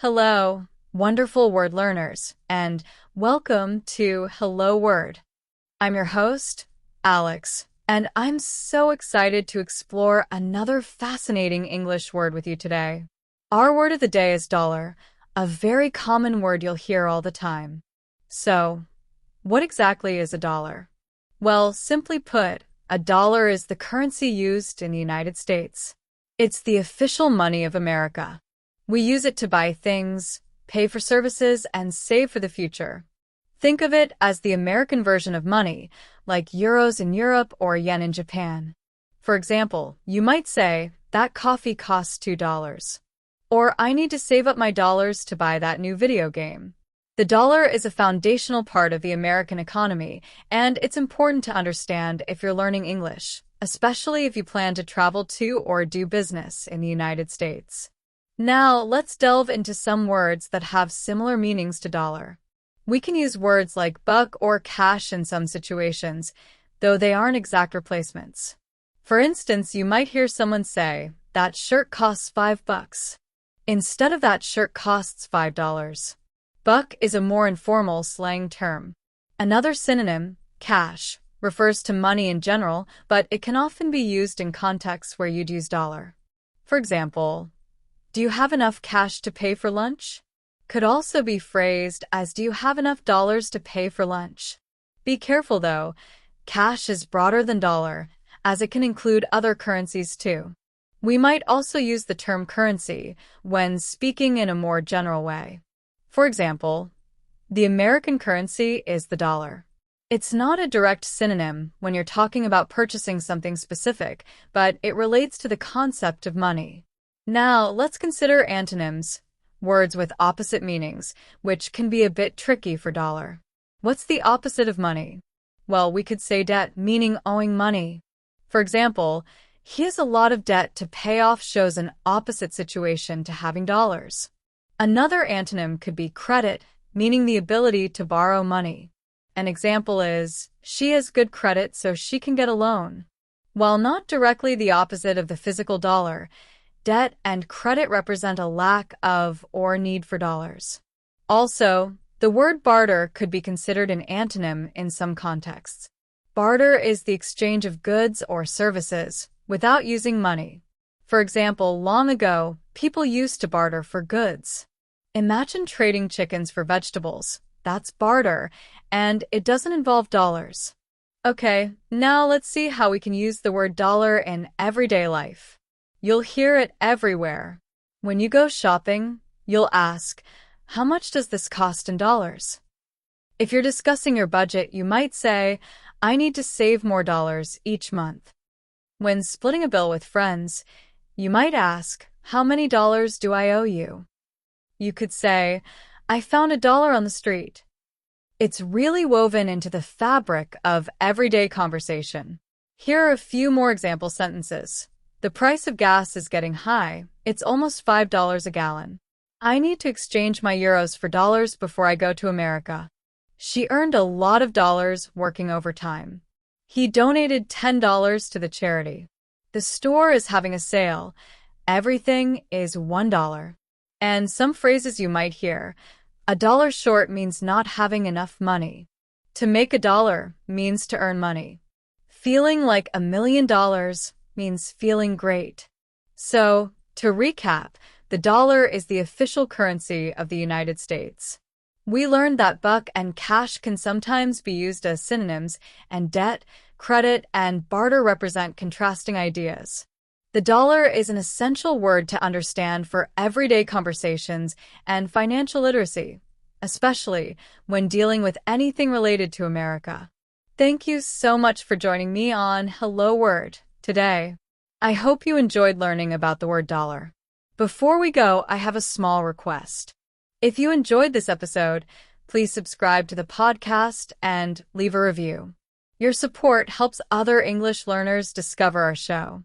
Hello, wonderful word learners, and welcome to Hello Word. I'm your host, Alex, and I'm so excited to explore another fascinating English word with you today. Our word of the day is dollar, a very common word you'll hear all the time. So, what exactly is a dollar? Well, simply put, a dollar is the currency used in the United States. It's the official money of America. We use it to buy things, pay for services, and save for the future. Think of it as the American version of money, like euros in Europe or yen in Japan. For example, you might say, that coffee costs $2. Or, I need to save up my dollars to buy that new video game. The dollar is a foundational part of the American economy, and it's important to understand if you're learning English, especially if you plan to travel to or do business in the United States. Now, let's delve into some words that have similar meanings to dollar. We can use words like buck or cash in some situations, though they aren't exact replacements. For instance, you might hear someone say, that shirt costs $5. Instead of that shirt costs $5. Buck is a more informal slang term. Another synonym, cash, refers to money in general, but it can often be used in contexts where you'd use dollar. For example, do you have enough cash to pay for lunch? Could also be phrased as do you have enough dollars to pay for lunch? Be careful though, cash is broader than dollar, as it can include other currencies too. We might also use the term currency when speaking in a more general way. For example, the American currency is the dollar. It's not a direct synonym when you're talking about purchasing something specific, but it relates to the concept of money. Now, let's consider antonyms, words with opposite meanings, which can be a bit tricky for dollar. What's the opposite of money? Well, we could say debt, meaning owing money. For example, he has a lot of debt to pay off shows an opposite situation to having dollars. Another antonym could be credit, meaning the ability to borrow money. An example is, she has good credit so she can get a loan. While not directly the opposite of the physical dollar, debt and credit represent a lack of or need for dollars. Also, the word barter could be considered an antonym in some contexts. Barter is the exchange of goods or services without using money. For example, long ago, people used to barter for goods. Imagine trading chickens for vegetables. That's barter, and it doesn't involve dollars. Okay, now let's see how we can use the word dollar in everyday life. You'll hear it everywhere. When you go shopping, you'll ask, how much does this cost in dollars? If you're discussing your budget, you might say, I need to save more dollars each month. When splitting a bill with friends, you might ask, how many dollars do I owe you? You could say, I found $1 on the street. It's really woven into the fabric of everyday conversation. Here are a few more example sentences. The price of gas is getting high. It's almost $5 a gallon. I need to exchange my euros for dollars before I go to America. She earned a lot of dollars working overtime. He donated $10 to the charity. The store is having a sale. Everything is $1. And some phrases you might hear. A dollar short means not having enough money. To make $1 means to earn money. Feeling like $1 million means feeling great. So, to recap, the dollar is the official currency of the United States. We learned that buck and cash can sometimes be used as synonyms, and debt, credit, and barter represent contrasting ideas. The dollar is an essential word to understand for everyday conversations and financial literacy, especially when dealing with anything related to America. Thank you so much for joining me on Hello Word today. I hope you enjoyed learning about the word dollar. Before we go, I have a small request. If you enjoyed this episode, please subscribe to the podcast and leave a review. Your support helps other English learners discover our show.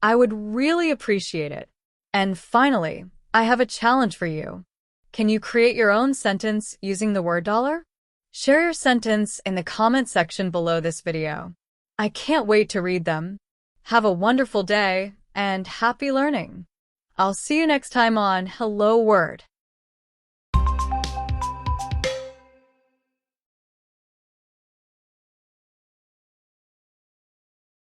I would really appreciate it. And finally, I have a challenge for you. Can you create your own sentence using the word dollar? Share your sentence in the comment section below this video. I can't wait to read them. Have a wonderful day and happy learning. I'll see you next time on Hello Word.